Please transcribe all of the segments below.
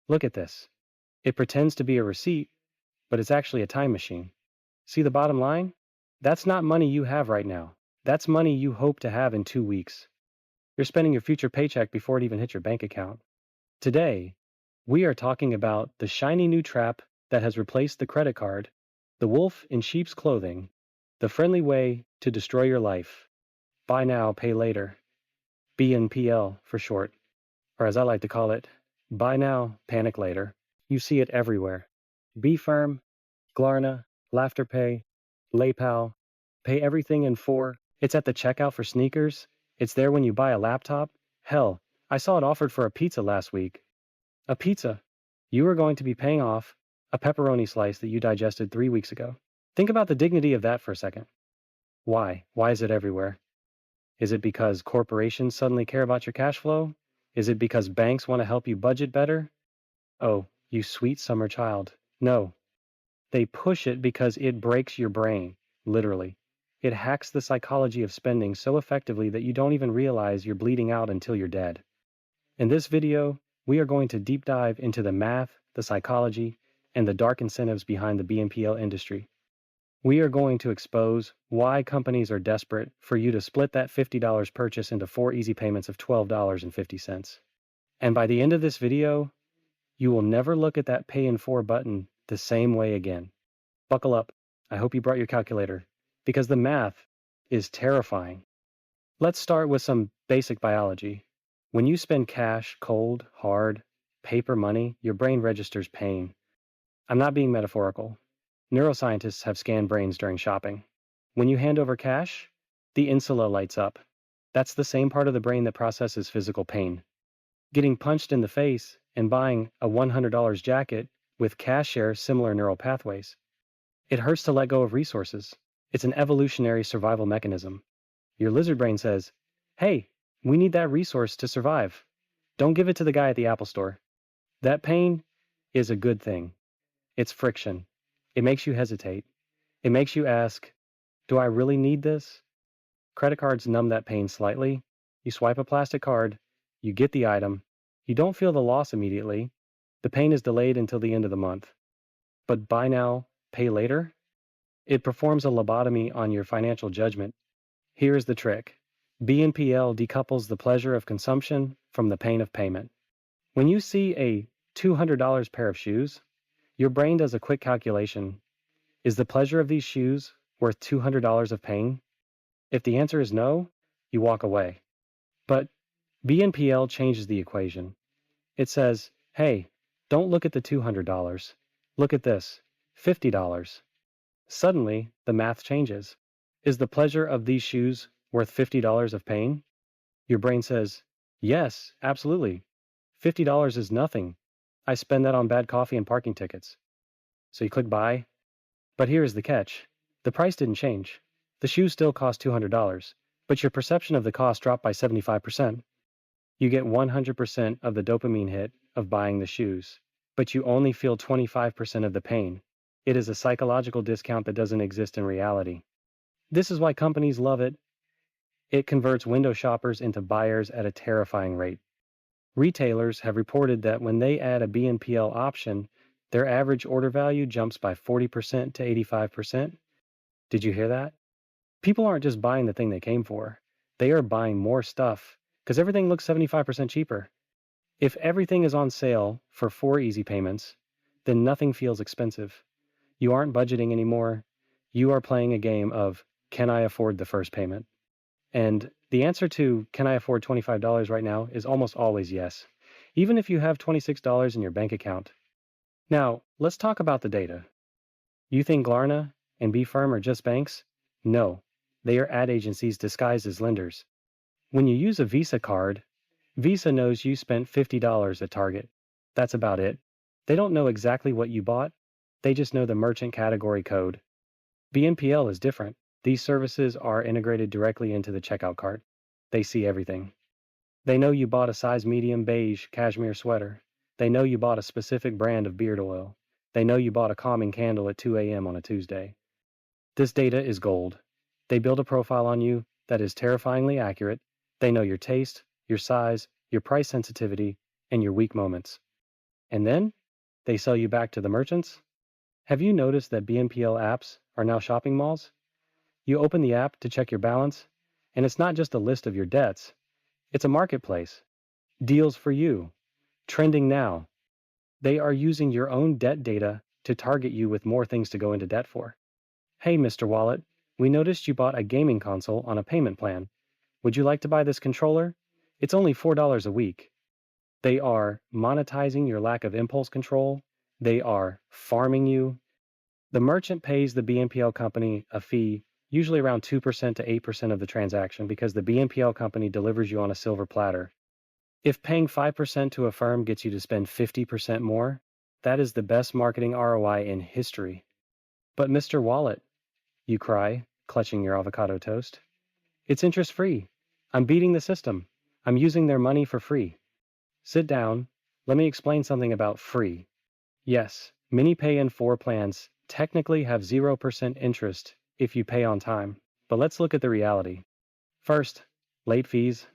Look at this. It pretends to be a receipt, but it's actually a time machine. See the bottom line? That's not money you have right now. That's money you hope to have in 2 weeks. You're spending your future paycheck before it even hits your bank account. Today, we are talking about the shiny new trap that has replaced the credit card, the wolf in sheep's clothing, the friendly way to destroy your life. Buy now, pay later. BNPL for short, or as I like to call it, buy now, panic later. You see it everywhere. Be firm, Klarna, Laughterpay, PayPal, pay everything in 4. It's at the checkout for sneakers. It's there when you buy a laptop. Hell, I saw it offered for a pizza last week. A pizza. You are going to be paying off a pepperoni slice that you digested 3 weeks ago. Think about the dignity of that for a second. Why? Why is it everywhere? Is it because corporations suddenly care about your cash flow? Is it because banks want to help you budget better? Oh, you sweet summer child. No. They push it because it breaks your brain, literally. It hacks the psychology of spending so effectively that you don't even realize you're bleeding out until you're dead. In this video, we are going to deep dive into the math, the psychology, and the dark incentives behind the BNPL industry. We are going to expose why companies are desperate for you to split that $50 purchase into 4 easy payments of $12.50. And by the end of this video, you will never look at that Pay in 4 button the same way again. Buckle up. I hope you brought your calculator, because the math is terrifying. Let's start with some basic biology. When you spend cash, cold, hard, paper money, your brain registers pain. I'm not being metaphorical. Neuroscientists have scanned brains during shopping. When you hand over cash, the insula lights up. That's the same part of the brain that processes physical pain. Getting punched in the face and buying a $100 jacket with cash share similar neural pathways. It hurts to let go of resources. It's an evolutionary survival mechanism. Your lizard brain says, hey, we need that resource to survive. Don't give it to the guy at the Apple store. That pain is a good thing. It's friction. It makes you hesitate. It makes you ask, do I really need this? Credit cards numb that pain slightly. You swipe a plastic card, you get the item, you don't feel the loss immediately. The pain is delayed until the end of the month. But buy now, pay later? It performs a lobotomy on your financial judgment. Here's the trick. BNPL decouples the pleasure of consumption from the pain of payment. When you see a $200 pair of shoes, your brain does a quick calculation. Is the pleasure of these shoes worth $200 of pain? If the answer is no, you walk away. But BNPL changes the equation. It says, hey, don't look at the $200. Look at this, $50. Suddenly, the math changes. Is the pleasure of these shoes worth $50 of pain? Your brain says, yes, absolutely. $50 is nothing. I spend that on bad coffee and parking tickets. So you click buy. But here is the catch. The price didn't change. The shoes still cost $200, but your perception of the cost dropped by 75%. You get 100% of the dopamine hit of buying the shoes, but you only feel 25% of the pain. It is a psychological discount that doesn't exist in reality. This is why companies love it. It converts window shoppers into buyers at a terrifying rate. Retailers have reported that when they add a BNPL option, their average order value jumps by 40% to 85%. Did you hear that? People aren't just buying the thing they came for. They are buying more stuff because everything looks 75% cheaper. If everything is on sale for 4 easy payments, then nothing feels expensive. You aren't budgeting anymore. You are playing a game of, can I afford the first payment? And the answer to, can I afford $25 right now, is almost always yes, even if you have $26 in your bank account. Now, let's talk about the data. You think Klarna and BeFirm are just banks? No, they are ad agencies disguised as lenders. When you use a Visa card, Visa knows you spent $50 at Target. That's about it. They don't know exactly what you bought. They just know the merchant category code. BNPL is different. These services are integrated directly into the checkout cart. They see everything. They know you bought a size medium beige cashmere sweater. They know you bought a specific brand of beard oil. They know you bought a calming candle at 2 a.m. on a Tuesday. This data is gold. They build a profile on you that is terrifyingly accurate. They know your taste, your size, your price sensitivity, and your weak moments. And then they sell you back to the merchants. Have you noticed that BNPL apps are now shopping malls? You open the app to check your balance, and it's not just a list of your debts, it's a marketplace. Deals for you. Trending now. They are using your own debt data to target you with more things to go into debt for. Hey, Mr. Wallet, we noticed you bought a gaming console on a payment plan. Would you like to buy this controller? It's only $4 a week. They are monetizing your lack of impulse control. They are farming you. The merchant pays the BNPL company a fee, usually around 2% to 8% of the transaction, because the BNPL company delivers you on a silver platter. If paying 5% to a firm gets you to spend 50% more, that is the best marketing ROI in history. But Mr. Wallet, you cry, clutching your avocado toast. It's interest-free. I'm beating the system. I'm using their money for free. Sit down. Let me explain something about free. Yes, mini pay in 4 plans technically have 0% interest if you pay on time. But let's look at the reality. First, late fees.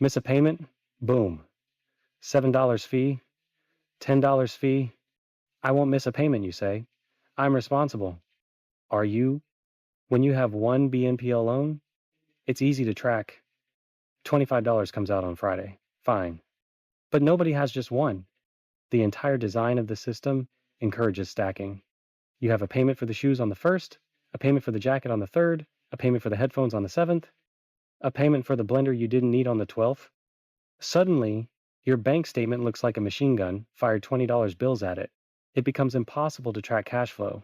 Miss a payment? Boom. $7 fee. $10 fee. I won't miss a payment, you say. I'm responsible. Are you? When you have one BNPL loan, it's easy to track. $25 comes out on Friday. Fine. But nobody has just one. The entire design of the system encourages stacking. You have a payment for the shoes on the 1st, a payment for the jacket on the 3rd, a payment for the headphones on the 7th, a payment for the blender you didn't need on the 12th. Suddenly, your bank statement looks like a machine gun fired $20 bills at it. It becomes impossible to track cash flow.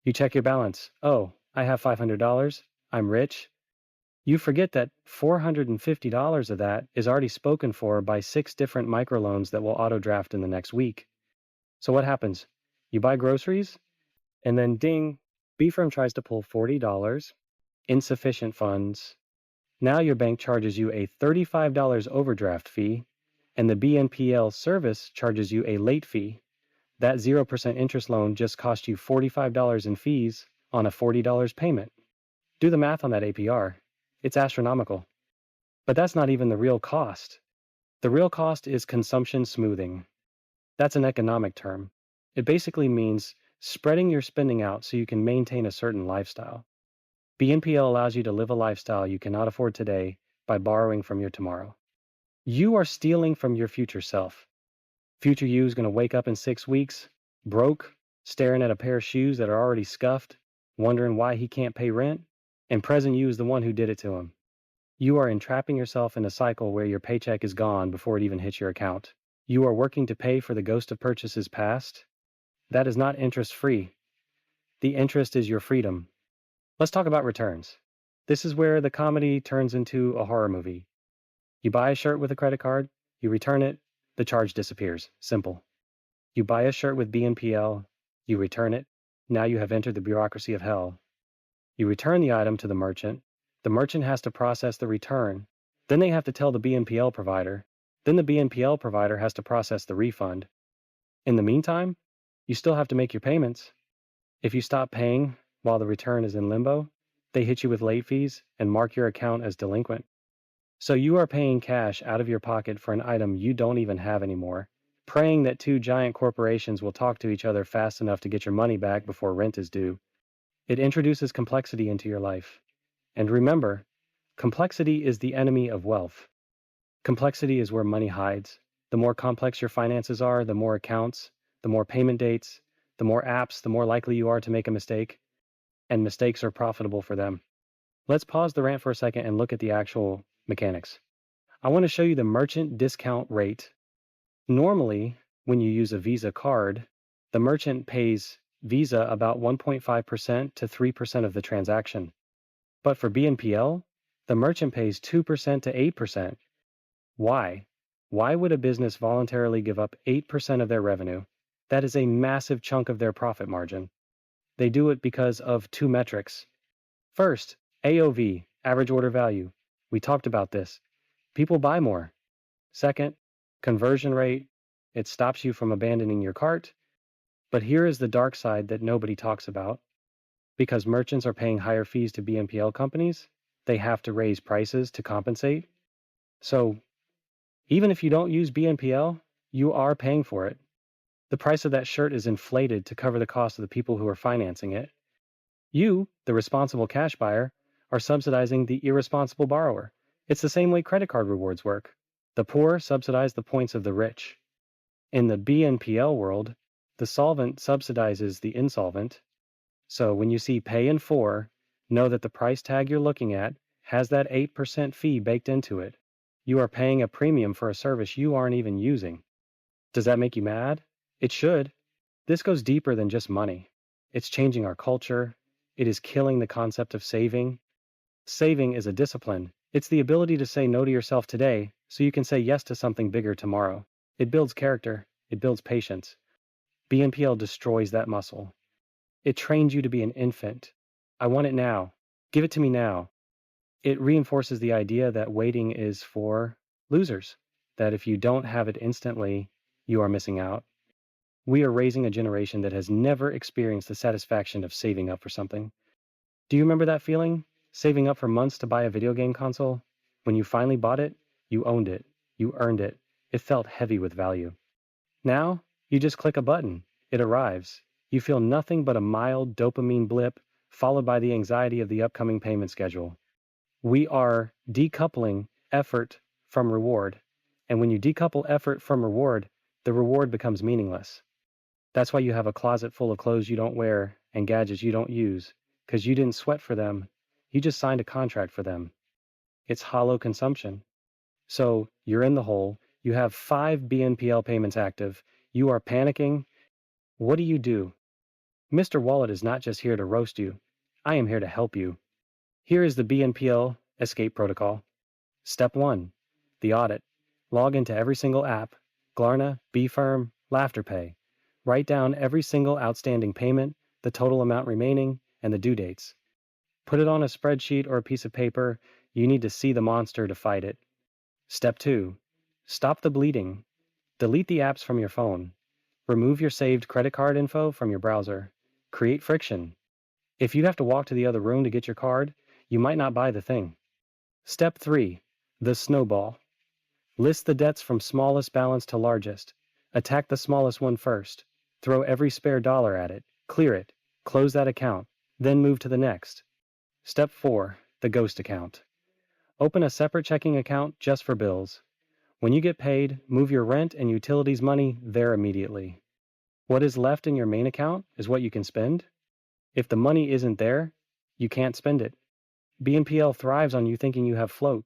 You check your balance. Oh, I have $500. I'm rich. You forget that $450 of that is already spoken for by 6 different microloans that will auto-draft in the next week. So what happens? You buy groceries, and then ding, B-Firm tries to pull $40, insufficient funds. Now your bank charges you a $35 overdraft fee, and the BNPL service charges you a late fee. That 0% interest loan just cost you $45 in fees on a $40 payment. Do the math on that APR. It's astronomical. But that's not even the real cost. The real cost is consumption smoothing. That's an economic term. It basically means spreading your spending out so you can maintain a certain lifestyle. BNPL allows you to live a lifestyle you cannot afford today by borrowing from your tomorrow. You are stealing from your future self. Future you is going to wake up in 6 weeks, broke, staring at a pair of shoes that are already scuffed, wondering why he can't pay rent, and present you is the one who did it to him. You are entrapping yourself in a cycle where your paycheck is gone before it even hits your account. You are working to pay for the ghost of purchases past. That is not interest-free. The interest is your freedom. Let's talk about returns. This is where the comedy turns into a horror movie. You buy a shirt with a credit card, you return it, the charge disappears. Simple. You buy a shirt with BNPL, you return it, now you have entered the bureaucracy of hell. You return the item to the merchant has to process the return, then they have to tell the BNPL provider, then the BNPL provider has to process the refund. In the meantime, you still have to make your payments. If you stop paying while the return is in limbo, they hit you with late fees and mark your account as delinquent. So you are paying cash out of your pocket for an item you don't even have anymore, praying that 2 giant corporations will talk to each other fast enough to get your money back before rent is due. It introduces complexity into your life. And remember, complexity is the enemy of wealth. Complexity is where money hides. The more complex your finances are, the more accounts, the more payment dates, the more apps, the more likely you are to make a mistake. And mistakes are profitable for them. Let's pause the rant for a second and look at the actual mechanics. I want to show you the merchant discount rate. Normally, when you use a Visa card, the merchant pays Visa about 1.5% to 3% of the transaction. But for BNPL, the merchant pays 2% to 8%. Why? Why would a business voluntarily give up 8% of their revenue? That is a massive chunk of their profit margin. They do it because of 2 metrics. First, AOV, average order value. We talked about this. People buy more. Second, conversion rate. It stops you from abandoning your cart. But here is the dark side that nobody talks about. Because merchants are paying higher fees to BNPL companies, they have to raise prices to compensate. So, even if you don't use BNPL, you are paying for it. The price of that shirt is inflated to cover the cost of the people who are financing it. You, the responsible cash buyer, are subsidizing the irresponsible borrower. It's the same way credit card rewards work. The poor subsidize the points of the rich. In the BNPL world, the solvent subsidizes the insolvent. So when you see pay in 4, know that the price tag you're looking at has that 8% fee baked into it. You are paying a premium for a service you aren't even using. Does that make you mad? It should. This goes deeper than just money. It's changing our culture. It is killing the concept of saving. Saving is a discipline. It's the ability to say no to yourself today so you can say yes to something bigger tomorrow. It builds character. It builds patience. BNPL destroys that muscle. It trains you to be an infant. I want it now. Give it to me now. It reinforces the idea that waiting is for losers, that if you don't have it instantly, you are missing out. We are raising a generation that has never experienced the satisfaction of saving up for something. Do you remember that feeling? Saving up for months to buy a video game console? When you finally bought it, you owned it. You earned it. It felt heavy with value. Now, you just click a button. It arrives. You feel nothing but a mild dopamine blip, followed by the anxiety of the upcoming payment schedule. We are decoupling effort from reward. And when you decouple effort from reward, the reward becomes meaningless. That's why you have a closet full of clothes you don't wear and gadgets you don't use, because you didn't sweat for them. You just signed a contract for them. It's hollow consumption. So you're in the hole. You have 5 BNPL payments active. You are panicking. What do? Mr. Wallet is not just here to roast you. I am here to help you. Here is the BNPL escape protocol. Step 1. The audit. Log into every single app. Klarna, BFirm, LaughterPay. Write down every single outstanding payment, the total amount remaining, and the due dates. Put it on a spreadsheet or a piece of paper. You need to see the monster to fight it. Step 2. Stop the bleeding. Delete the apps from your phone. Remove your saved credit card info from your browser. Create friction. If you have to walk to the other room to get your card, you might not buy the thing. Step 3. The snowball. List the debts from smallest balance to largest. Attack the smallest one first. Throw every spare dollar at it. Clear it. Close that account. Then move to the next. Step 4. The ghost account. Open a separate checking account just for bills. When you get paid, move your rent and utilities money there immediately. What is left in your main account is what you can spend. If the money isn't there, you can't spend it. BNPL thrives on you thinking you have float.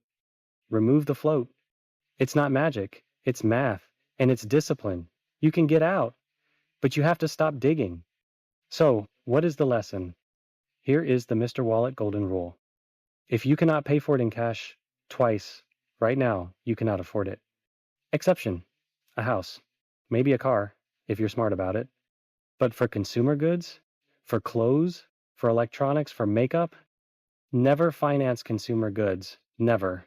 Remove the float. It's not magic, it's math, and it's discipline. You can get out, but you have to stop digging. So, what is the lesson? Here is the Mr. Wallet golden rule. If you cannot pay for it in cash twice, right now, you cannot afford it. Exception: a house, maybe a car, if you're smart about it. But for consumer goods, for clothes, for electronics, for makeup, never finance consumer goods. Never.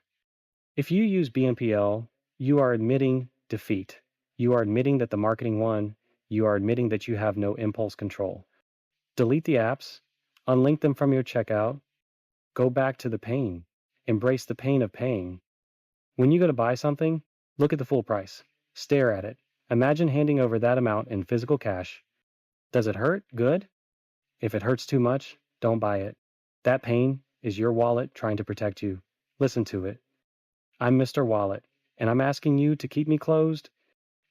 If you use BNPL, you are admitting defeat. You are admitting that the marketing won. You are admitting that you have no impulse control. Delete the apps, unlink them from your checkout, go back to the pain. Embrace the pain of paying. When you go to buy something, look at the full price. Stare at it. Imagine handing over that amount in physical cash. Does it hurt? Good. If it hurts too much, don't buy it. That pain is your wallet trying to protect you. Listen to it. I'm Mr. Wallet, and I'm asking you to keep me closed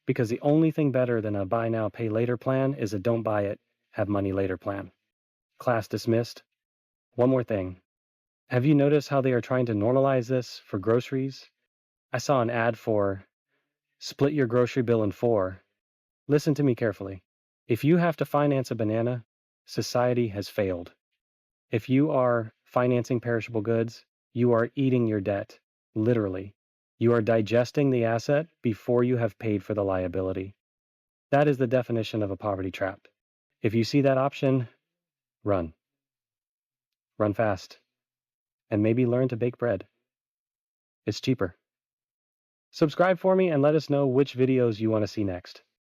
because the only thing better than a buy now, pay later plan is a don't buy it, have money later plan. Class dismissed. One more thing. Have you noticed how they are trying to normalize this for groceries? I saw an ad for split your grocery bill in 4. Listen to me carefully. If you have to finance a banana, society has failed. If you are financing perishable goods, you are eating your debt, literally. You are digesting the asset before you have paid for the liability. That is the definition of a poverty trap. If you see that option, run. Run fast. And maybe learn to bake bread. It's cheaper. Subscribe for me and let us know which videos you want to see next.